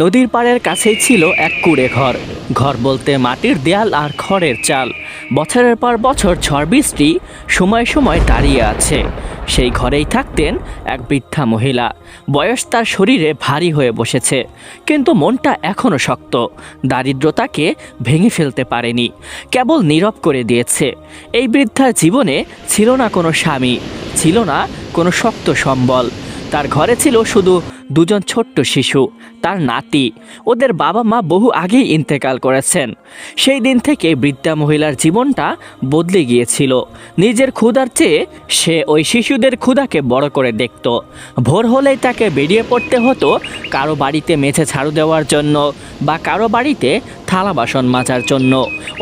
নদীর পাড়ের কাছেই ছিল এক কুঁড়ে ঘর। ঘর বলতে মাটির দেয়াল আর খড়ের চাল। বছরের পর বছর ঝড় বৃষ্টি সময় সময় দাঁড়িয়ে আছে। সেই ঘরেই থাকতেন এক বৃদ্ধা মহিলা। বয়স তার শরীরে ভারী হয়ে বসেছে, কিন্তু মনটা এখনও শক্ত। দারিদ্রতাকে ভেঙে ফেলতে পারেনি, কেবল নীরব করে দিয়েছে। এই বৃদ্ধার জীবনে ছিল না কোনো স্বামী, ছিল না কোনো শক্ত সম্বল। তার ঘরে ছিল শুধু দুজন ছোট্ট শিশু, তার নাতি। ওদের বাবা মা বহু আগেই ইন্তেকাল করেছেন। সেই দিন থেকে বৃদ্ধা মহিলার জীবনটা বদলে গিয়েছিল। নিজের ক্ষুধার চেয়ে সে ওই শিশুদের ক্ষুধাকে বড় করে দেখত। ভোর হলেই তাকে বেরিয়ে পড়তে হতো কারো বাড়িতে মেঝে ঝাড়ু দেওয়ার জন্য, বা কারো বাড়িতে থালা বাসন মাজার জন্য,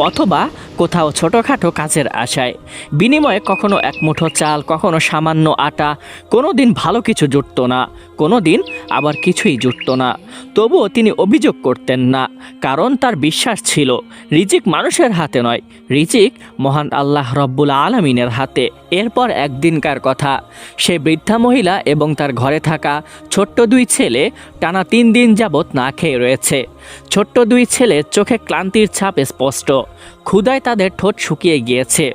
অথবা কোথাও ছোটোখাটো কাজের আশায়। বিনিময়ে কখনো এক মুঠো চাল, কখনো সামান্য আটা। কোনো দিন ভালো কিছু জুটত না, কোনো দিন আবার কিছুই জুটত না। তবুও তিনি অভিযোগ করতেন না, কারণ তার বিশ্বাস ছিল রিজিক মানুষের হাতে নয়, রিজিক মহান আল্লাহ রব্বুল আলামিনের হাতে। এরপর একদিনকার কথা, সে বৃদ্ধা মহিলা এবং তার ঘরে থাকা ছোট্ট দুই ছেলে টানা 3 দিন যাবৎ না খেয়ে রয়েছে। ছোট্ট দুই ছেলের চোখে ক্লান্তির ছাপ স্পষ্ট। ক্ষুধায় তাদের ঠোঁট শুকিয়ে গিয়েছে,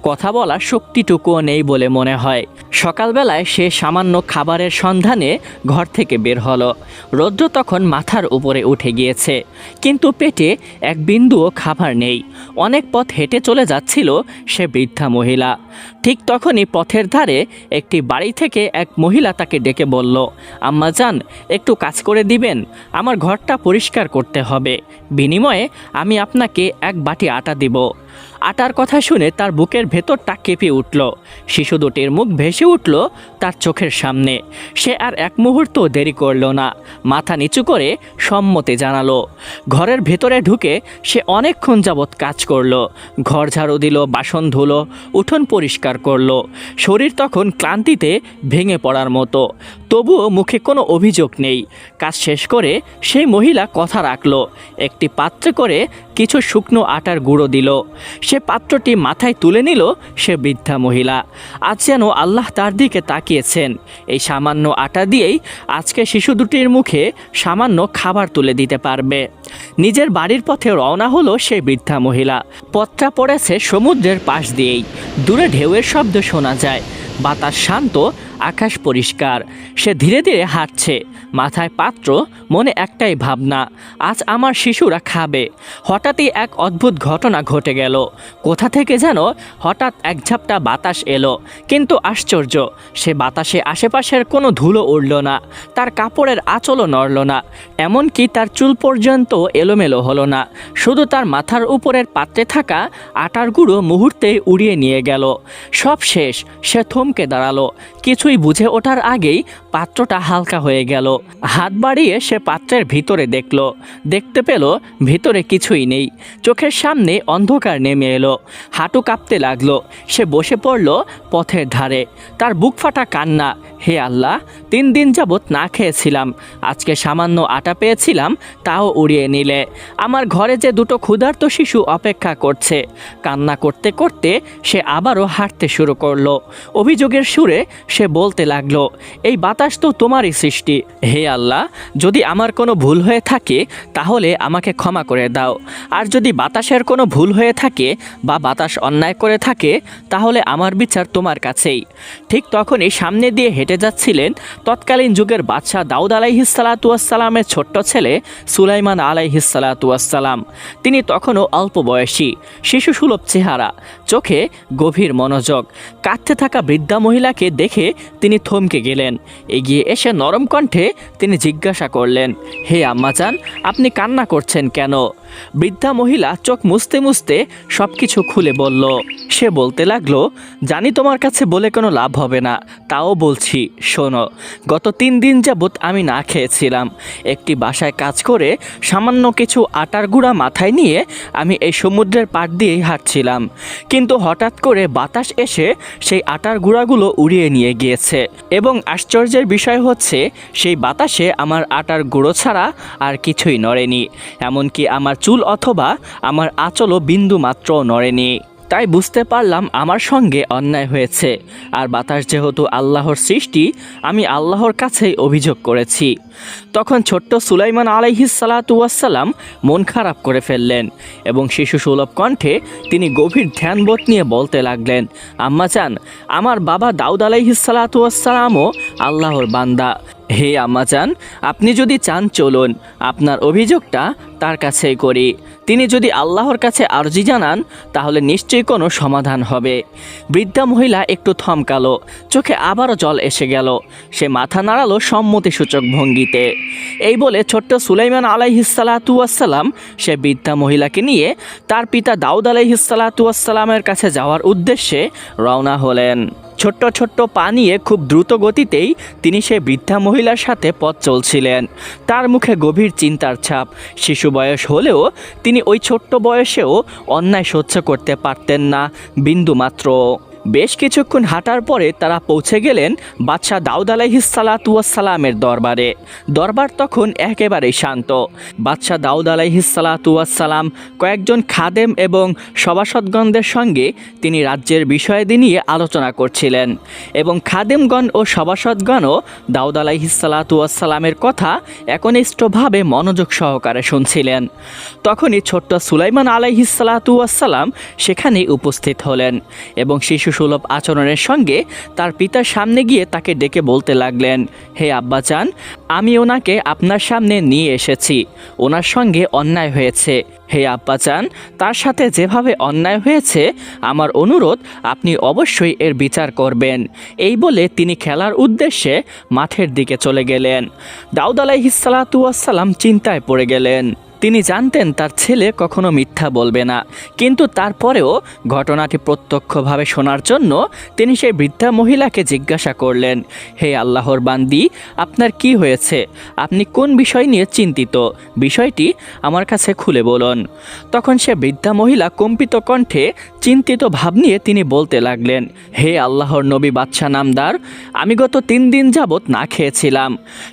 কথা বলার শক্তিটুকুও নেই বলে মনে হয়। সকালবেলায় সে সামান্য খাবারের সন্ধানে ঘর থেকে বের হলো। রৌদ্র তখন মাথার উপরে উঠে গিয়েছে, কিন্তু পেটে এক বিন্দুও খাবার নেই। অনেক পথ হেঁটে চলে যাচ্ছিল সে বৃদ্ধা মহিলা। ঠিক তখনই পথের ধারে একটি বাড়ি থেকে এক মহিলা তাকে ডেকে বলল, আম্মা জান, একটু কাজ করে দিবেন? আমার ঘরটা পরিষ্কার করতে হবে, বিনিময়ে আমি আপনাকে এক বাটি আটা দিব। আটার কথা শুনে তার বুকের ভেতরটা কেঁপে উঠল। শিশু দুটির মুখ ভেসে উঠল তার চোখের সামনে। সে আর এক মুহূর্ত দেরি করল না, মাথা নিচু করে সম্মতি জানালো। ঘরের ভেতরে ঢুকে সে অনেকক্ষণ যাবৎ কাজ করলো। ঘর ঝাড়ু দিল, বাসন ধুলো, উঠোন পরিষ্কার করলো। শরীর তখন ক্লান্তিতে ভেঙে পড়ার মতো, তবুও মুখে কোনো অভিযোগ নেই। কাজ শেষ করে সেই মহিলা কথা রাখলো। একটি পাত্রে করে কিছু শুকনো আটার গুঁড়ো দিল। সে পাত্রটি মাথায় তুলে নিল সে বৃদ্ধা মহিলা। আজ যেন আল্লাহ তার দিকে তাকিয়েছেন। এই সামান্য আটা দিয়েই আজকে শিশু দুটির মুখে সামান্য খাবার তুলে দিতে পারবে। নিজের বাড়ির পথে রওনা হলো সেই বৃদ্ধা মহিলা। পথটা পড়েছে সমুদ্রের পাশ দিয়েই। দূরে ঢেউয়ের শব্দ শোনা যায়, বাতাস শান্ত, আকাশ পরিষ্কার। সে ধীরে ধীরে হাঁটছে, মাথায় পাত্র, মনে একটাই ভাবনা, আজ আমার শিশুরা খাবে। হঠাৎই এক অদ্ভুত ঘটনা ঘটে গেল। কোথা থেকে যেন হঠাৎ এক ঝাপটা বাতাস এলো, কিন্তু আশ্চর্য, সে বাতাসে আশেপাশের কোনো ধুলো উড়ল না, তার কাপড়ের আঁচলও নড়ল না, এমনকি তার চুল পর্যন্ত এলোমেলো হলো না। শুধু তার মাথার উপরের পাত্রে থাকা আটার গুঁড়ো মুহূর্তেই উড়িয়ে নিয়ে গেল। সব শেষ। সে থমকে দাঁড়ালো। কিছুই বুঝে ওঠার আগেই পাত্রটা হালকা হয়ে গেল। হাত বাড়িয়ে সে পাত্রের ভিতরে দেখতে পেল ভিতরে কিছুই নেই। চোখের সামনে অন্ধকার নেমে এলো, হাঁটু কাঁপতে লাগলো। সে বসে পড়ল পথের ধারে, তার বুক ফাটা কান্না। হে আল্লাহ, 3 দিন যাবৎ না খেয়েছিলাম, আজকে সামান্য আটা পেয়েছিলাম, তাও উড়িয়ে নিলে। আমার ঘরে যে দুটো ক্ষুধার্ত শিশু অপেক্ষা করছে। কান্না করতে করতে সে আবারও হাঁটতে শুরু করলো। অভিযোগের সুরে সে বলতে লাগলো, এই বাতাস তো তোমারই সৃষ্টি। হে আল্লাহ, যদি আমার কোনো ভুল হয়ে থাকে তাহলে আমাকে ক্ষমা করে দাও। আর যদি বাতাসের কোনো ভুল হয়ে থাকে বা বাতাস অন্যায় করে থাকে, তাহলে আমার বিচার তোমার কাছেই। ঠিক তখনই সামনে দিয়ে হেঁটে যাচ্ছিলেন তৎকালীন যুগের বাদশাহ দাউদ আলাইহিসসালাতু ওয়াসসালামের ছোট্ট ছেলে সুলাইমান আলাইহিসসালাতু ওয়াসসালাম। তিনি তখনও অল্প বয়সী, শিশুসুলভ চেহারা, চোখে গভীর মনোযোগ। কাঁদতে থাকা বৃদ্ধা মহিলাকে দেখে তিনি থমকে গেলেন। এগিয়ে এসে নরম কণ্ঠে তিনি জিজ্ঞাসা করলেন, হে আম্মাজান, আপনি কান্না করছেন কেন? বৃদ্ধা মহিলা চোখ মুছতে মুছতে সব কিছু খুলে বলল। সে বলতে লাগলো, জানি তোমার কাছে বলে কোনো লাভ হবে না, তাও বলছি, শোনো। গত 3 দিন যাবৎ আমি না খেয়েছিলাম। একটি বাসায় কাজ করে সামান্য কিছু আটার গুঁড়া মাথায় নিয়ে আমি এই সমুদ্রের পাড় দিয়েই হাঁটছিলাম, কিন্তু হঠাৎ করে বাতাস এসে সেই আটার গুঁড়াগুলো উড়িয়ে নিয়ে গিয়েছে। এবং আশ্চর্যের বিষয় হচ্ছে, সেই বাতাসে আমার আটার গুঁড়ো ছাড়া আর কিছুই নড়েনি, এমনকি আমার চুল অথবা আমার আঁচলও বিন্দু মাত্র নড়েনি। তাই বুঝতে পারলাম আমার সঙ্গে অন্যায় হয়েছে। আর বাতাস যেহেতু আল্লাহর সৃষ্টি, আমি আল্লাহর কাছেই অভিযোগ করেছি। তখন ছোট্ট সুলাইমান আলাইহিসসালাতু ওয়াসসালাম মন খারাপ করে ফেললেন এবং শিশু সুলভ কণ্ঠে তিনি গভীর ধ্যানবোধ নিয়ে বলতে লাগলেন, আম্মাজান, আমার বাবা দাউদ আলাইহিসসালাতু ওয়াসসালামও আল্লাহর বান্দা। হে আম্মাজান, আপনি যদি চান চলুন, আপনার অভিযোগটা তার কাছেই করি। তিনি যদি আল্লাহর কাছে আরজি জানান তাহলে নিশ্চয়ই কোনো সমাধান হবে। বৃদ্ধা মহিলা একটু থমকালো, চোখে আবারও জল এসে গেল। সে মাথা নাড়ালো সম্মতিসূচক ভঙ্গিতে। এই বলে ছোট্ট সুলাইমান আলাইহিসসালাতু ওয়াসসালাম সে বৃদ্ধা মহিলাকে নিয়ে তার পিতা দাউদ আলাইহিসসালাতু ওয়াসসালামের কাছে যাওয়ার উদ্দেশ্যে রওনা হলেন। ছোট্ট ছোট্ট পা নিয়ে খুব দ্রুত গতিতেই তিনি সেই বৃদ্ধা মহিলার সাথে পথ চলছিলেন। তার মুখে গভীর চিন্তার ছাপ। শিশু বয়স হলেও তিনি ওই ছোট্ট বয়সেও অন্যায় সহ্য করতে পারতেন না বিন্দুমাত্র। বেশ কিছুক্ষণ হাঁটার পরে তারা পৌঁছে গেলেন বাদশাহ দাউদ আলাইহিসসালাতু ওয়াসসালামের দরবারে। দরবার তখন একেবারেই শান্ত। বাদশাহ দাউদ আলাইহিসসালাতু ওয়াসসালাম কয়েকজন খাদেম এবং সভাসদগণদের সঙ্গে তিনি রাজ্যের বিষয়াদি নিয়ে আলোচনা করছিলেন এবং খাদেমগণ ও সভাসদগণও দাউদ আলাইহিসসালাতু ওয়াসসালামের কথা একনিষ্ঠভাবে মনোযোগ সহকারে শুনছিলেন। তখনই ছোট্ট সুলাইমান আলাইহিসসালাতু ওয়াসসালাম সেখানেই উপস্থিত হলেন এবং শিশু সুলভ আচরণের সঙ্গে তার পিতার সামনে গিয়ে তাকে ডেকে বলতে লাগলেন, হে আব্বাজান, আমি ওনাকে আপনার সামনে নিয়ে এসেছি। ওনার সঙ্গে অন্যায় হয়েছে। হে আব্বাজান, তার সাথে যেভাবে অন্যায় হয়েছে আমার অনুরোধ আপনি অবশ্যই এর বিচার করবেন। এই বলে তিনি খেলার উদ্দেশ্যে মাঠের দিকে চলে গেলেন। দাউদ আলাইহিসসালাতু ওয়াসসালাম চিন্তায় পড়ে গেলেন। তিনি জানতেন তার ছেলে কখনো মিথ্যা বলবে না, কিন্তু তারপরেও ঘটনাটি প্রত্যক্ষভাবে শোনার জন্য তিনি সেই বৃদ্ধা মহিলাকে জিজ্ঞাসা করলেন, হে আল্লাহর বান্দি, আপনার কি হয়েছে? আপনি কোন বিষয় নিয়ে চিন্তিত? বিষয়টি আমার কাছে খুলে বলুন। তখন সে বৃদ্ধা মহিলা কম্পিত কণ্ঠে চিন্তিত ভাব নিয়ে তিনি বলতে লাগলেন, হে আল্লাহর নবী বাদশাহ নামদার, আমি গত 3 দিন যাবৎ না খেয়েছিলাম।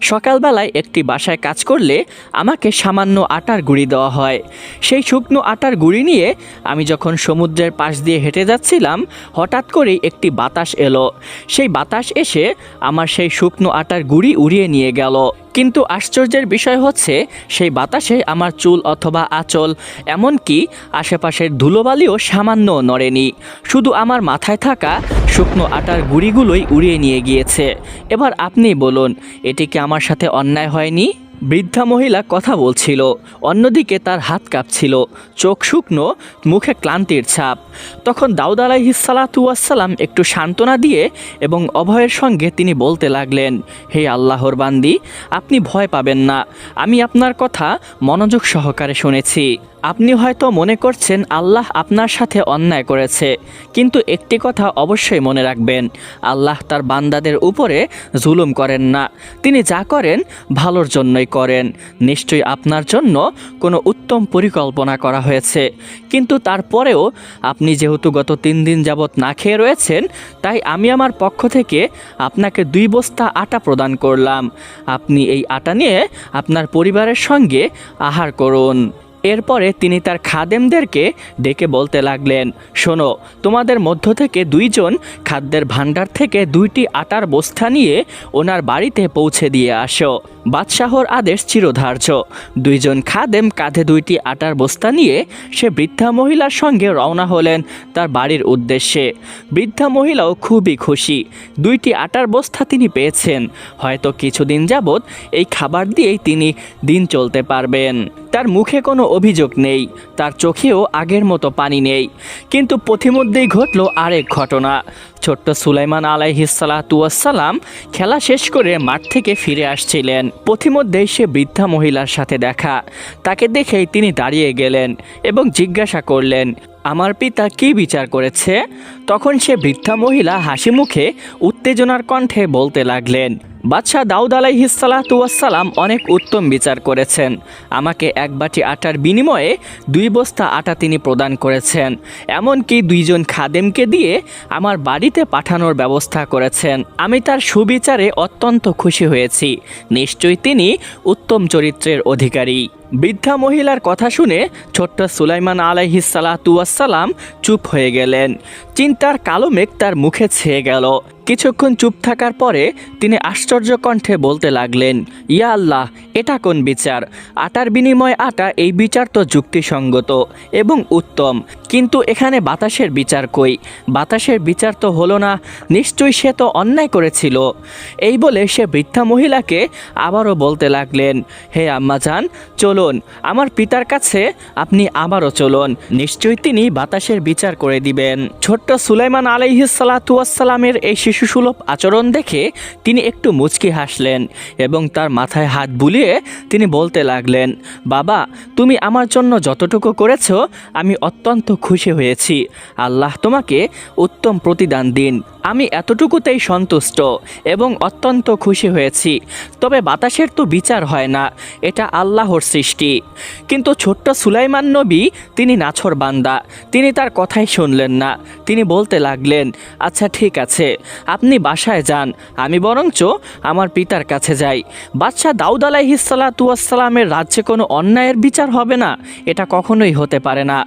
সকালবেলায় একটি বাসায় কাজ করলে আমাকে সামান্য আটার গুঁড়ি দেওয়া হয়। সেই শুকনো আটার গুঁড়ি নিয়ে আমি যখন সমুদ্রের পাশ দিয়ে হেঁটে যাচ্ছিলাম, হঠাৎ করেই একটি বাতাস এলো। সেই বাতাস এসে আমার সেই শুকনো আটার গুঁড়ি উড়িয়ে নিয়ে গেল। কিন্তু আশ্চর্যের বিষয় হচ্ছে, সেই বাতাসে আমার চুল অথবা আঁচল, এমনকি আশেপাশের ধুলোবালিও সামান্য নড়েনি। শুধু আমার মাথায় থাকা শুকনো আটার গুঁড়িগুলোই উড়িয়ে নিয়ে গিয়েছে। এবার আপনি বলুন, এটি কি আমার সাথে অন্যায় হয়নি? বৃদ্ধা মহিলা কথা বলছিল, অন্যদিকে তার হাত কাঁপছিল, চোখ শুকনো, মুখে ক্লান্তির ছাপ। তখন দাউদ আলাইহিসসালাতু ওয়াসসালাম একটু সান্ত্বনা দিয়ে এবং অভয়ের সঙ্গে তিনি বলতে লাগলেন, হে আল্লাহর বান্দি, আপনি ভয় পাবেন না। আমি আপনার কথা মনোযোগ সহকারে শুনেছি। আপনি হয়তো মনে করছেন আল্লাহ আপনার সাথে অন্যায় করেছে, কিন্তু একটি কথা অবশ্যই মনে রাখবেন, আল্লাহ তার বান্দাদের উপরে জুলুম করেন না। তিনি যা করেন ভালোর জন্যই করেন। নিশ্চয়ই আপনার জন্য কোনো উত্তম পরিকল্পনা করা হয়েছে, কিন্তু তারপরেও আপনি যেহেতু গত 3 দিন যাবৎ না খেয়ে রয়েছেন, তাই আমি আমার পক্ষ থেকে আপনাকে 2 বস্তা আটা প্রদান করলাম। আপনি এই আটা নিয়ে আপনার পরিবারের সঙ্গে আহার করুন। এরপরে তিনি তার খাদেমদেরকে ডেকে বলতে লাগলেন, শোনো, তোমাদের মধ্য থেকে 2 জন খাদ্যের ভাণ্ডার থেকে 2টি আটার বস্তা নিয়ে ওনার বাড়িতে পৌঁছে দিয়ে আসো। বাদশাহর আদেশ চিরধার্য। 2 জন খাদেম কাঁধে 2টি আটার বস্তা নিয়ে সে বৃদ্ধা মহিলার সঙ্গে রওনা হলেন তার বাড়ির উদ্দেশ্যে। বৃদ্ধা মহিলাও খুবই খুশি। 2টি আটার বস্তা তিনি পেয়েছেন। হয়তো কিছুদিন যাবৎ এই খাবার দিয়েই তিনি দিন চলতে পারবেন। তার মুখে কোনো অভিযোগ নেই, তার চোখেও আগের মতো পানি নেই। কিন্তু পথিমধ্যেই ঘটল আরেক ঘটনা। ছোট্ট সুলাইমান আলাইহিসসালাতু ওয়াসসালাম খেলা শেষ করে মাঠ থেকে ফিরে আসছিলেন। পথিমধ্যেই সে বৃদ্ধা মহিলার সাথে দেখা। তাকে দেখেই তিনি দাঁড়িয়ে গেলেন এবং জিজ্ঞাসা করলেন, আমার পিতা কি বিচার করেছে? তখন সে বৃদ্ধা মহিলা হাসি মুখে উত্তেজনার কণ্ঠে বলতে লাগলেন, বাদশাহ দাউদ আলাইহিসসালাতু ওয়াসসালাম অনেক উত্তম বিচার করেছেন। আমাকে 1 বাটি আটার বিনিময়ে 2 বস্তা আটা তিনি প্রদান করেছেন। এমনকি 2 জন খাদেমকে দিয়ে আমার বাড়িতে পাঠানোর ব্যবস্থা করেছেন। আমি তার সুবিচারে অত্যন্ত খুশি হয়েছি। নিশ্চয়ই তিনি উত্তম চরিত্রের অধিকারী। বৃদ্ধা মহিলার কথা শুনে ছোট্ট সুলাইমান আলাইহিস সালাতু ওয়াসসালাম চুপ হয়ে গেলেন। চিন্তার কালো মেঘ তার মুখে ছেয়ে গেল। কিছুক্ষণ চুপ থাকার পরে তিনি আশ্চর্য কণ্ঠে বলতে লাগলেন, ইয়া আল্লাহ, এটা কোন বিচার? আটার বিনিময়ে আটা, এই বিচার তো যুক্তিসঙ্গত এবং উত্তম, কিন্তু এখানে বাতাসের বিচার কই? বাতাসের বিচার তো হলো না, নিশ্চয়ই সে তো অন্যায় করেছিল। এই বলে সে বৃদ্ধা মহিলাকে আবারও বলতে লাগলেন, হে আম্মাজান, চলুন আমার পিতার কাছে আপনি আবারও চলুন, নিশ্চয়ই তিনি বাতাসের বিচার করে দিবেন। ছোট্ট সুলাইমান আলাইহিস সালাতু ওয়াসসালামের এই শিশুসুলভ আচরণ দেখে তিনি একটু মুচকি হাসলেন এবং তার মাথায় হাত বুলিয়ে তিনি বলতে লাগলেন, বাবা, তুমি আমার জন্য যতটুকু করেছো আমি অত্যন্ত খুশি হয়েছি। আল্লাহ তোমাকে উত্তম প্রতিদান দিন। আমি এতটুকুতেই সন্তুষ্ট এবং অত্যন্ত খুশি হয়েছি। তবে বাতাসের তো বিচার হয় না, এটা আল্লাহর সৃষ্টি। কিন্তু ছোট্ট সুলাইমান নবী তিনি নাছর বান্দা, তিনি তার কথাই শুনলেন না। তিনি বলতে লাগলেন, আচ্ছা ঠিক আছে, আপনি বাসায় যান, আমি বরঞ্চ আমার পিতার কাছে যাই। বাদশাহ দাউদ আলাইহিস সালাতু ওয়াসসালামের রাজ্যে কোনো অন্যায়ের বিচার হবে না, এটা কখনোই হতে পারে না।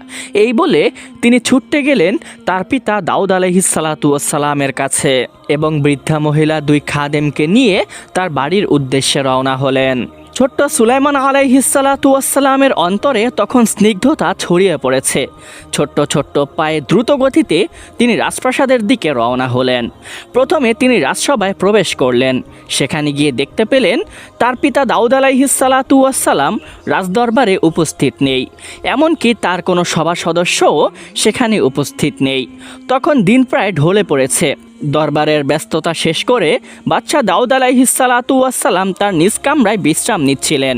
এই বলে তিনি ছুটতে গেলেন তার পিতা দাউদ আলাইহিস সালাতু ওয়াসসালামের কাছে এবং বৃদ্ধা মহিলা 2 খাদেমকে নিয়ে তার বাড়ির উদ্দেশ্যে রওনা হলেন। ছোট্ট সুলাইমান আলাইহিস সালাতু ওয়াসসালামের অন্তরে তখন স্নিগ্ধতা ছড়িয়ে পড়েছে। ছোট্ট ছোট্ট পায়ে দ্রুত গতিতে তিনি রাজপ্রাসাদের দিকে রওনা হলেন। প্রথমে তিনি রাজসভায় প্রবেশ করলেন। সেখানে গিয়ে দেখতে পেলেন তার পিতা দাউদ আলাইহিস সালাতু ওয়াসসালাম রাজদরবারে উপস্থিত নেই, এমনকি তার কোনো সভা সদস্যও সেখানে উপস্থিত নেই। তখন দিন প্রায় ঢলে পড়েছে। দরবারের ব্যস্ততা শেষ করে বাদশাহ দাউদ আলাইহিস সালাতু ওয়াসসালাম তার নিজ কামরায় বিশ্রাম নিচ্ছিলেন।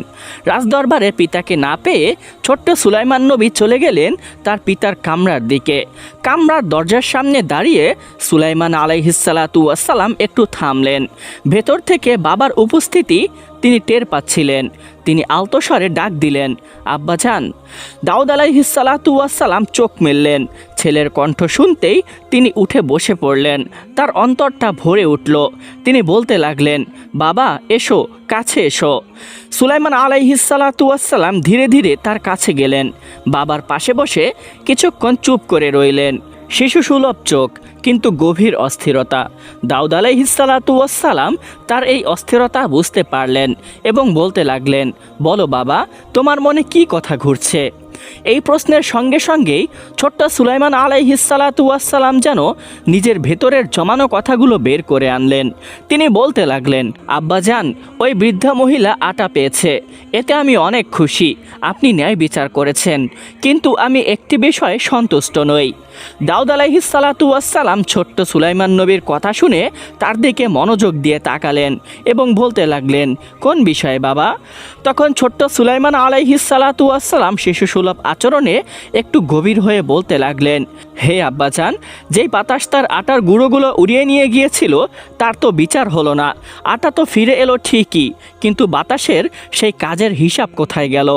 রাজদরবারে পিতাকে না পেয়ে ছোট্ট সুলাইমান নবী চলে গেলেন তার পিতার কামরার দিকে। কামরার দরজার সামনে দাঁড়িয়ে সুলাইমান আলাইহিস সালাতু ওয়াসসালাম একটু থামলেন। ভেতর থেকে বাবার উপস্থিতি তিনি টের পাচ্ছিলেন। তিনি আলতো স্বরে ডাক দিলেন, আব্বাজান। দাউদ আলাইহিস সালাতু ওয়াসসালাম চোখ মেললেন। ছেলের কণ্ঠ শুনতেই তিনি উঠে বসে পড়লেন। তার অন্তরটা ভরে উঠল। তিনি বলতে লাগলেন, বাবা, এসো, কাছে এসো। সুলাইমান আলাইহিস সালাতু ওয়াসসালাম ধীরে ধীরে তার কাছে গেলেন। বাবার পাশে বসে কিছুক্ষণ চুপ করে রইলেন। শিশুসুলভ চোখ, কিন্তু গভীর অস্থিরতা। দাউদ আলাইহিস সালাতু ওয়াসসালাম তার এই অস্থিরতা বুঝতে পারলেন এবং বলতে লাগলেন, বলো বাবা, তোমার মনে কি কথা ঘুরছে? এই প্রশ্নের সঙ্গে সঙ্গেই ছোট্ট সুলাইমান আলাইহিস সালাতু ওয়াসসালাম যেন নিজের ভেতরের জমানো কথাগুলো বের করে আনলেন। তিনি বলতে লাগলেন, আব্বাজান, ওই বৃদ্ধা মহিলা আটা পেয়েছে, এতে আমি অনেক খুশি। আপনি ন্যায় বিচার করেছেন, কিন্তু আমি একটি বিষয়ে সন্তুষ্ট নই। দাউদ আলাইহিস সালাতু ওয়াসসালাম ছোট্ট সুলাইমান নবীর কথা শুনে তার দিকে মনোযোগ দিয়ে তাকালেন এবং বলতে লাগলেন, কোন বিষয়ে বাবা? তখন ছোট্ট সুলাইমান আলাইহিস সালাতু ওয়াসসালাম শিশুসুলভ আচরণে একটু গভীর হয়ে বলতে লাগলেন, হে আব্বাজান, যেই বাতাস তার আটার গুঁড়োগুলো উড়িয়ে নিয়ে গিয়েছিল তার তো বিচার হলো না। আটা তো ফিরে এলো ঠিকই, কিন্তু বাতাসের সেই কাজের হিসাব কোথায় গেল?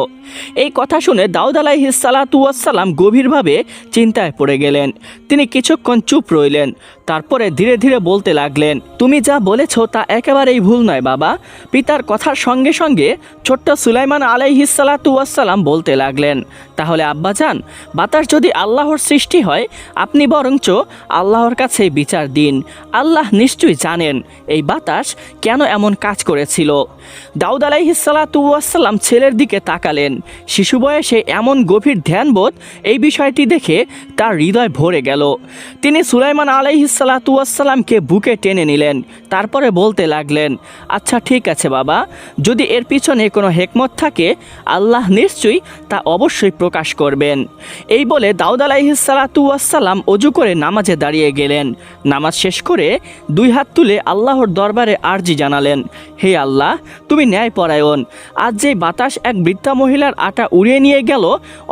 এই কথা শুনে দাউদ আলাইহিস সালাতু ওয়াসসালাম গভীরভাবে চিন্তায় পড়ে গেলেন। তিনি কিছুক্ষণ চুপ রইলেন। তারপরে ধীরে ধীরে বলতে লাগলেন, তুমি যা বলেছ তা একেবারেই ভুল নয় বাবা। পিতার কথার সঙ্গে সঙ্গে ছোট্ট সুলাইমান আলাইহিস সালাতু ওয়াসসালাম বলতে লাগলেন, তাহলে আব্বাজান, বাতাস যদি আল্লাহর সৃষ্টি হয়, আপনি বরঞ্চ আল্লাহর কাছে বিচার দিন। আল্লাহ নিশ্চয়ই জানেন এই বাতাস কেন এমন কাজ করেছিল। দাউদ আলাইহিস সালাতু ওয়াসসালাম ছেলের দিকে তাকালেন। শিশু বয়সে এমন গভীর ধ্যানবোধ, এই বিষয়টি দেখে তার হৃদয় ভরে গেল। তিনি সুলাইমান আলাইহিস সালাতু ওয়াসসালামকে বুকে টেনে নিলেন। তারপরে বলতে লাগলেন, আচ্ছা ঠিক আছে বাবা, যদি এর পিছনে কোনো হেকমত থাকে আল্লাহ নিশ্চয়ই তা অবশ্যই প্রকাশ করবেন। এই বলে দাউদ আলাইহিস সালাতু ওয়াসসালাম অজু করে নামাজে দাঁড়িয়ে গেলেন। নামাজ শেষ করে 2 হাত তুলে আল্লাহর দরবারে আরজি জানালেন, হে আল্লাহ, তুমি ন্যায়পরায়ণ। আজ যে বাতাস এক বৃদ্ধা মহিলার আটা উড়িয়ে নিয়ে গেল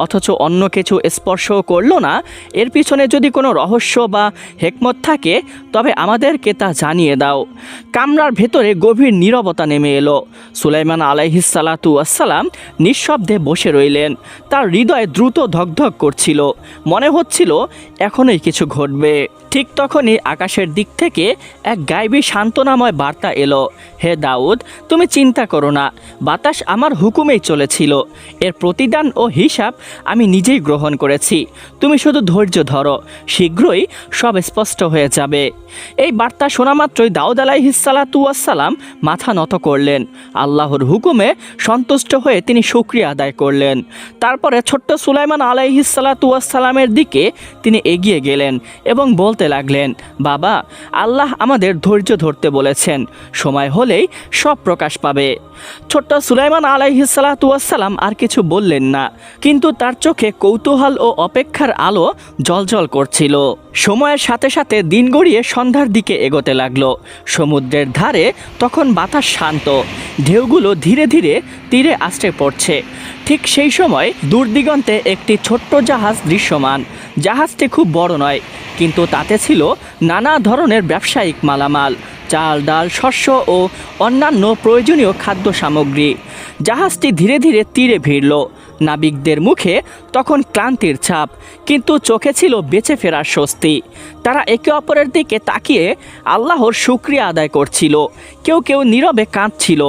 অথচ অন্য কিছু স্পর্শও করলো না, এর পিছনে যদি কোনো রহস্য বা হেকমত থাকে তবে আমাদেরকে তা জানিয়ে দাও। কামরার ভেতরে গভীর নীরবতা নেমে এলো। সুলাইমান আলাইহিস সালাতু ওয়াসসালাম নিঃশব্দে বসে রইলেন। তার তার হৃদয় দ্রুত ধকধক করছিল, মনে হচ্ছিল এখনই কিছু ঘটবে। ঠিক তখনই আকাশের দিক থেকে এক গায়েবী সান্ত্বনাময় বার্তা এলো, হে দাউদ, তুমি চিন্তা করো না, বাতাস আমার হুকুমেই চলেছিল, এর প্রতিদান ও হিসাব আমি নিজেই গ্রহণ করেছি, তুমি শুধু ধৈর্য ধরো, শীঘ্রই সব স্পষ্ট হয়ে যাবে। এই বার্তা শোনা মাত্রই দাউদ আলাইহিসসালাতু ওয়াসসালাম মাথা নত করলেন। আল্লাহর হুকুমে সন্তুষ্ট হয়ে তিনি শুকরিয়া আদায় করলেন। তারপরে ছোট্ট সুলাইমান আলাইহিসসালাতু ওয়াসসালামের দিকে তিনি এগিয়ে গেলেন এবং বলতে লাগলেন, বাবা, আল্লাহ আমাদের ধৈর্য ধরতে বলেছেন, সময় হলেই সব প্রকাশ পাবে। ছোট্ট সুলাইমান আলাইহিসসালাতু ওয়াসসালাম আর কিছু বললেন না, কিন্তু তার চোখে কৌতূহল ও অপেক্ষার আলো জ্বলজ্বল করছিল। সময়ের সাথে সাথে দিন গড়িয়ে সন্ধ্যার দিকে এগোতে লাগলো। সমুদ্রের ধারে তখন বাতাস শান্ত, ঢেউগুলো ধীরে ধীরে তীরে আছড়ে পড়ছে। ঠিক সেই সময় দূরদিগন্তে একটি ছোট্ট জাহাজ দৃশ্যমান। জাহাজটি খুব বড় নয়, কিন্তু তাতে ছিল নানা ধরনের ব্যবসায়িক মালামাল, চাল, ডাল, শস্য ও অন্যান্য প্রয়োজনীয় খাদ্য সামগ্রী। জাহাজটি ধীরে ধীরে তীরে ভিড়ল। নাবিকদের মুখে তখন ক্লান্তির ছাপ, কিন্তু চোখে ছিল বেঁচে ফেরার স্বস্তি। তারা একে অপরের দিকে তাকিয়ে আল্লাহর শুকরিয়া আদায় করছিল। কেউ কেউ নীরবে কাঁদছিল,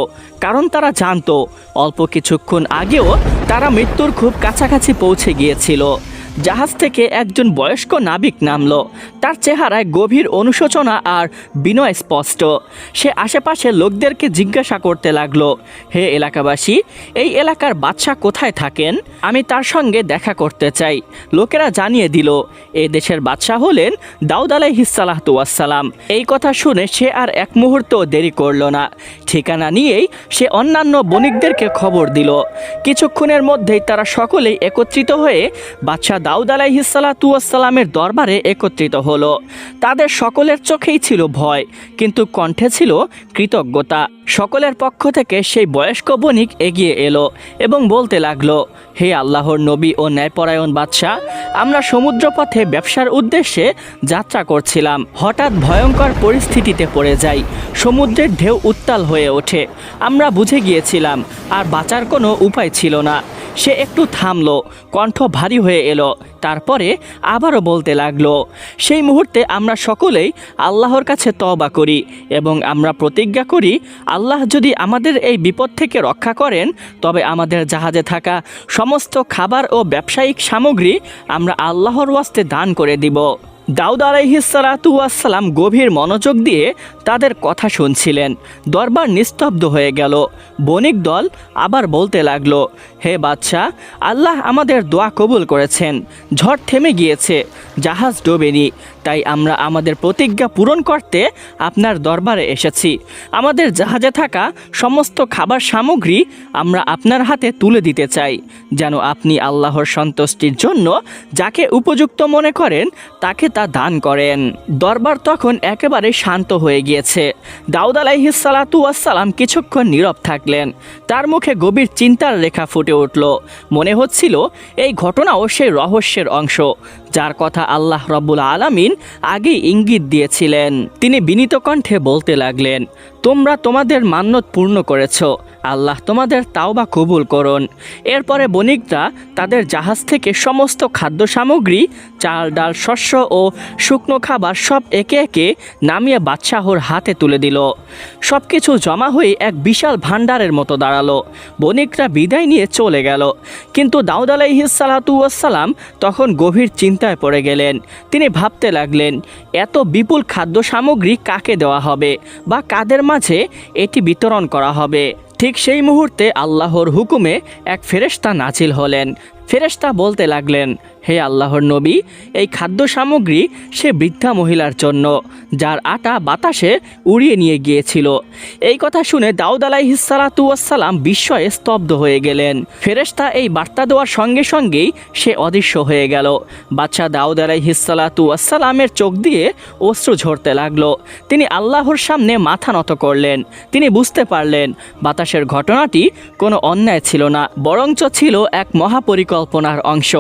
কারণ তারা জানতো অল্প কিছুক্ষণ আগেও তারা মৃত্যুর খুব কাছাকাছি পৌঁছে গিয়েছিল। জাহাজ থেকে একজন বয়স্ক নাবিক নামলো। তার চেহারায় গভীর অনুশোচনা আর বিনয় স্পষ্ট। সে আশেপাশের লোকদেরকে জিজ্ঞাসা করতে লাগলো, হে এলাকাবাসী, এই এলাকার বাদশাহ কোথায় থাকেন? আমি তার সঙ্গে দেখা করতে চাই। লোকেরা জানিয়ে দিল, এই দেশের বাদশাহ হলেন দাউদ আলাইহিসসালাতু ওয়াসসালাম। এই কথা শুনে সে আর এক মুহূর্তও দেরি করল না। ঠিকানা নিয়েই সে অন্যান্য বণিকদেরকে খবর দিল। কিছুক্ষণের মধ্যেই তারা সকলেই একত্রিত হয়ে বাদশাহ দাউদ আলাইহিসসালাতু ওয়াসসালামের দরবারে একত্রিত হলো। তাদের সকলের চোখেই ছিল ভয়, কিন্তু কণ্ঠে ছিল কৃতজ্ঞতা। সকলের পক্ষ থেকে সেই বয়স্ক বণিক এগিয়ে এলো এবং বলতে লাগলো, হে আল্লাহর নবী ও ন্যায়পরায়ণ বাদশাহ, আমরা সমুদ্রপথে ব্যবসার উদ্দেশ্যে যাত্রা করছিলাম। হঠাৎ ভয়ঙ্কর পরিস্থিতিতে পড়ে যাই। সমুদ্রের ঢেউ উত্তাল হয়ে ওঠে। আমরা বুঝে গিয়েছিলাম আর বাঁচার কোনো উপায় ছিল না। সে একটু থামলো, কণ্ঠ ভারী হয়ে এলো, তারপরে আবারও বলতে লাগলো, সেই মুহূর্তে আমরা সকলেই আল্লাহর কাছে তওবা করি এবং আমরা প্রতিজ্ঞা করি, আল্লাহ যদি আমাদের এই বিপদ থেকে রক্ষা করেন, তবে আমাদের জাহাজে থাকা সমস্ত খাবার ও ব্যবসায়িক সামগ্রী আমরা আল্লাহর ওয়াস্তে দান করে দিব। দাউদ আলাইহিসসালাতু ওয়াসসালাম গভীর মনোযোগ দিয়ে তাদের কথা শুনছিলেন। দরবার নিস্তব্ধ হয়ে গেল। বণিক দল আবার বলতে লাগলো, হে বাদশাহ, আল্লাহ আমাদের দোয়া কবুল করেছেন। ঝড় থেমে গিয়েছে, জাহাজ ডোবেনি, তাই আমরা আমাদের প্রতিজ্ঞা পূরণ করতে আপনার দরবারে এসেছি। আমাদের জাহাজে থাকা সমস্ত খাবার সামগ্রী আমরা আপনার হাতে তুলে দিতে চাই, যেন আপনি আল্লাহর সন্তুষ্টির জন্য যাকে উপযুক্ত মনে করেন তাকে তা দান করেন। দরবার তখন একেবারে শান্ত হয়ে গিয়েছে। দাউদ আলাইহিসসালাতু ওয়াসসালাম কিছুক্ষণ নীরব থাকলেন। তার মুখে গভীর চিন্তার রেখা ফুটে উঠল। মনে হচ্ছিল এই ঘটনাও সেই রহস্যের অংশ, যার কথা আল্লাহ রব্বুল আলামিন আগেই ইঙ্গিত দিয়েছিলেন। তিনি বিনীত কণ্ঠে বলতে লাগলেন, তোমরা তোমাদের মান্যত পূর্ণ করেছ, আল্লাহ তোমাদের তাওবা কবুল করুন। এরপরে বণিকরা তাদের জাহাজ থেকে সমস্ত খাদ্য সামগ্রী, চাল, ডাল, শস্য ও শুকনো খাবার সব একে একে নামিয়ে বাদশাহর হাতে তুলে দিল। সব কিছু জমা হয়ে এক বিশাল ভাণ্ডারের মতো দাঁড়ালো। বণিকরা বিদায় নিয়ে চলে গেল, কিন্তু দাউদ আলাইহিসসালাতু ওয়াসসালাম তখন গভীর চিন্তায় পড়ে গেলেন। তিনি ভাবতে লাগলেন, এত বিপুল খাদ্য সামগ্রী কাকে দেওয়া হবে বা কাদের মাঝে এটি বিতরণ করা হবে। ঠিক সেই মুহূর্তে আল্লাহর হুকুমে এক ফেরেশতা নাজিল হলেন। ফেরেশতা বলতে লাগলেন, হে আল্লাহর নবী, এই খাদ্য সামগ্রী সে বৃদ্ধা মহিলার জন্য, যার আটা বাতাসে উড়িয়ে নিয়ে গিয়েছিল। এই কথা শুনে দাউদ আলাইহিসসালাতু ওয়াসসালাম বিস্ময়ে স্তব্ধ হয়ে গেলেন। ফেরেশতা এই বার্তা দেওয়ার সঙ্গে সঙ্গেই সে অদৃশ্য হয়ে গেল। বাদশাহ দাউদ আলাইহিসসালাতু ওয়াসসালামের চোখ দিয়ে অশ্রু ঝরতে লাগলো। তিনি আল্লাহর সামনে মাথা নত করলেন। তিনি বুঝতে পারলেন বাতাসের ঘটনাটি কোনো অন্যায় ছিল না, বরঞ্চ ছিল এক মহাপরিকল্পনা। পরিকল্পনার অংশ।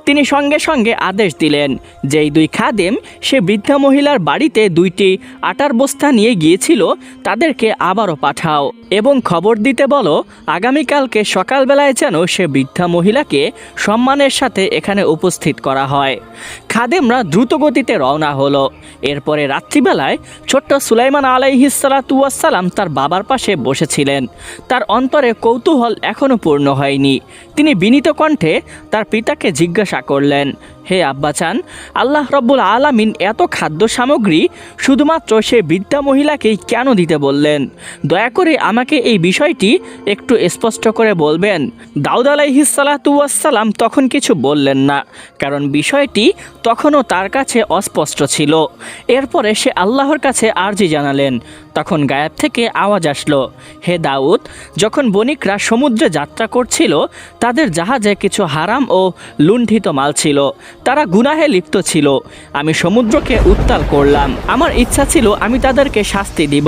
তিনি সঙ্গে সঙ্গে আদেশ দিলেন, যেই দুই খাদেম সে বৃদ্ধা মহিলার বাড়িতে 2টি আটার বস্তা নিয়ে গিয়েছিল তাদেরকে আবারও পাঠাও এবং খবর দিতে বলো আগামীকালকে সকালবেলায় যেন সে বৃদ্ধা মহিলাকে সম্মানের সাথে এখানে উপস্থিত করা হয়। খাদেমরা দ্রুত গতিতে রওনা হলো। এরপরে রাত্রিবেলায় ছোট্ট সুলাইমান আলাইহিসসালাতু ওয়াসসালাম তার বাবার পাশে বসেছিলেন। তার অন্তরে কৌতূহল এখনও পূর্ণ হয়নি। তিনি বিনীত কণ্ঠে তার পিতাকে জিজ্ঞাসা করলেন, হে আব্বাচান, আল্লাহ রব্বুল আলামিন এত খাদ্য সামগ্রী শুধুমাত্র সে বৃদ্ধা মহিলাকেই কেন দিতে বললেন? দয়া করে আমাকে এই বিষয়টি একটু স্পষ্ট করে বলবেন। দাউদ আলাইহিসসালাতু ওয়াসসালাম তখন কিছু বললেন না, কারণ বিষয়টি তখনও তার কাছে অস্পষ্ট ছিল। এরপরে সে আল্লাহর কাছে আরজি জানালেন। তখন গায়েব থেকে আওয়াজ আসলো, হে দাউদ, যখন বণিকরা সমুদ্রে যাত্রা করছিল তাদের জাহাজে কিছু হারাম ও লুণ্ঠিত মাল ছিল। তারা গুনাহে লিপ্ত ছিল। আমি সমুদ্রকে উত্তাল করলাম। আমার ইচ্ছা ছিল আমি তাদেরকে শাস্তি দিব।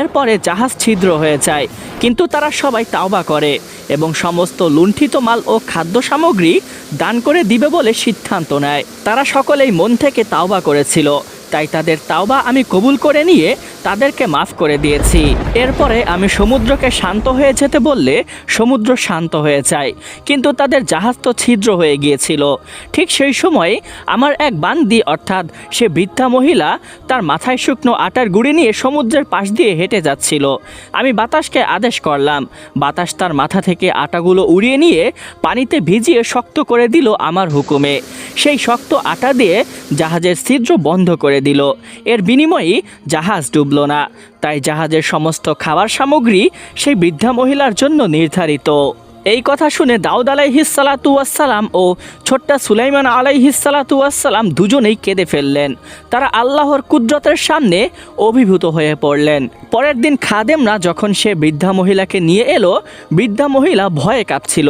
এরপরে জাহাজ ছিদ্র হয়ে যায়, কিন্তু তারা সবাই তাওবা করে এবং সমস্ত লুণ্ঠিত মাল ও খাদ্য সামগ্রী দান করে দিবে বলে সিদ্ধান্ত নেয়। তারা সকলেই মন থেকে তাওবা করেছিল, তাই তাদের তাওবা আমি কবুল করে নিয়ে তাদেরকে মাফ করে দিয়েছি। এরপরে আমি সমুদ্রকে শান্ত হয়ে যেতে বললে সমুদ্র শান্ত হয়ে যায়, কিন্তু তাদের জাহাজ তো ছিদ্র হয়ে গিয়েছিল। ঠিক সেই সময় আমার এক বান্দি অর্থাৎ সে বৃদ্ধা মহিলা তার মাথায় শুকনো আটার গুঁড়ি নিয়ে সমুদ্রের পাশ দিয়ে হেঁটে যাচ্ছিল। আমি বাতাসকে আদেশ করলাম, বাতাস তার মাথা থেকে আটাগুলো উড়িয়ে নিয়ে পানিতে ভিজিয়ে শক্ত করে দিল আমার হুকুমে। সেই শক্ত আটা দিয়ে জাহাজের ছিদ্র বন্ধ করে দিল। এর বিনিময়ে জাহাজ ডুবল না। তাই জাহাজের সমস্ত খাবার সামগ্রী সেই বৃদ্ধা মহিলার জন্য নির্ধারিত। এই কথা শুনে দাউদ আলাইহিসসালাতু ওয়াসসালাম ও ছোট্ট সুলাইমান আলাইহিসসালাতু ওয়াসসালাম দুজনেই কেঁদে ফেললেন। তারা আল্লাহর কুদরতের সামনে অভিভূত হয়ে পড়লেন। পরের দিন খাদেমরা যখন সে বৃদ্ধা মহিলাকে নিয়ে এলো, বৃদ্ধা মহিলা ভয়ে কাঁপছিল।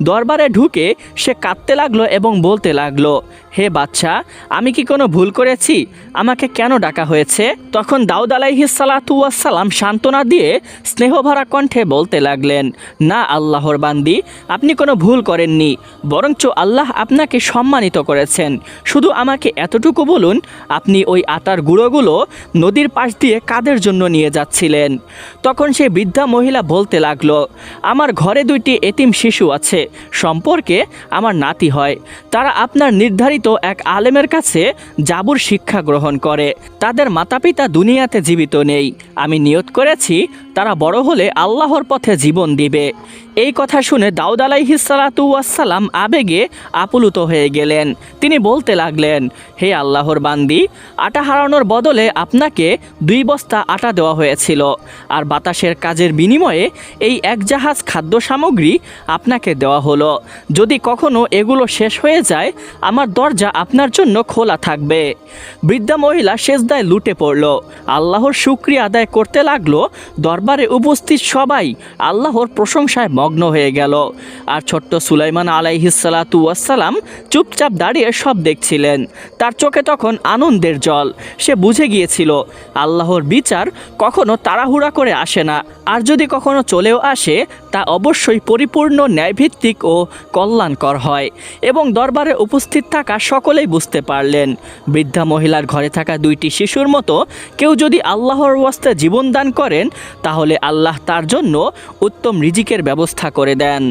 দরবারে ঢুকে সে কাঁদতে লাগলো এবং বলতে লাগলো, হে বাদশা, আমি কি কোনো ভুল করেছি? আমাকে কেন ডাকা হয়েছে? তখন দাউদ আলাইহিসসালাতু ওয়াসসালাম সান্ত্বনা দিয়ে স্নেহভরা কণ্ঠে বলতে লাগলেন, না আল্লাহর বান্দি, আপনি কোনো ভুল করেননি, বরঞ্চ আল্লাহ আপনাকে সম্মানিত করেছেন। শুধু আমাকে এতটুকু বলুন, আপনি ওই আটার গুঁড়োগুলো নদীর পাশ দিয়ে কাদের জন্য নিয়ে যাচ্ছিলেন? তখন সেই বৃদ্ধা মহিলা বলতে লাগলো, আমার ঘরে 2টি এতিম শিশু আছে, সম্পর্কে আমার নাতি হয়। তারা আপনার নির্ধারিত এক আলেমের কাছে জাবুর শিক্ষা গ্রহণ করে। তাদের মাতাপিতা দুনিয়াতে জীবিত নেই। আমি নিয়ত করেছি তারা বড় হলে আল্লাহর পথে জীবন দিবে। এই কথা শুনে দাউদ আলাইহিসসালাতু ওয়াসসালাম আবেগে আপ্লুত হয়ে গেলেন। তিনি বলতে লাগলেন, হে আল্লাহর বান্দি, আটা হারানোর বদলে আপনাকে 2 বস্তা আটা দেওয়া হয়েছিল, আর বাতাসের কাজের বিনিময়ে এই এক জাহাজ খাদ্য সামগ্রী আপনাকে দেওয়া হলো। যদি কখনো এগুলো শেষ হয়ে যায়, আমার দরজা আপনার জন্য খোলা থাকবে। বৃদ্ধা মহিলা সেজদায় লুটে পড়ল, আল্লাহর শুকরিয়া আদায় করতে লাগলো। দরবারে উপস্থিত সবাই আল্লাহর প্রশংসায় মগ্ন হয়ে গেল। আর ছোট্ট সুলাইমান আলাইহিসসালাতু ওয়াসসালাম চুপচাপ দাঁড়িয়ে সব দেখছিলেন। তার চোখে তখন আনন্দের জল। সে বুঝে গিয়েছিল আল্লাহর বিচার কখনো তাড়াহুড়া করে আসে না, আর যদি কখনো চলেও আসে তা অবশ্যই পরিপূর্ণ ন্যায়ভিত্তিক ও কল্যাণকর হয়। এবং দরবারে উপস্থিত থাকা সকলেই বুঝতে পারলেন, বৃদ্ধা মহিলার ঘরে থাকা 2টি শিশুর মতো কেউ যদি আল্লাহর ওয়াস্তে জীবন দান করেন, তাহলে আল্লাহ তার জন্য উত্তম রিজিকের ব্যবস্থা করে দেন।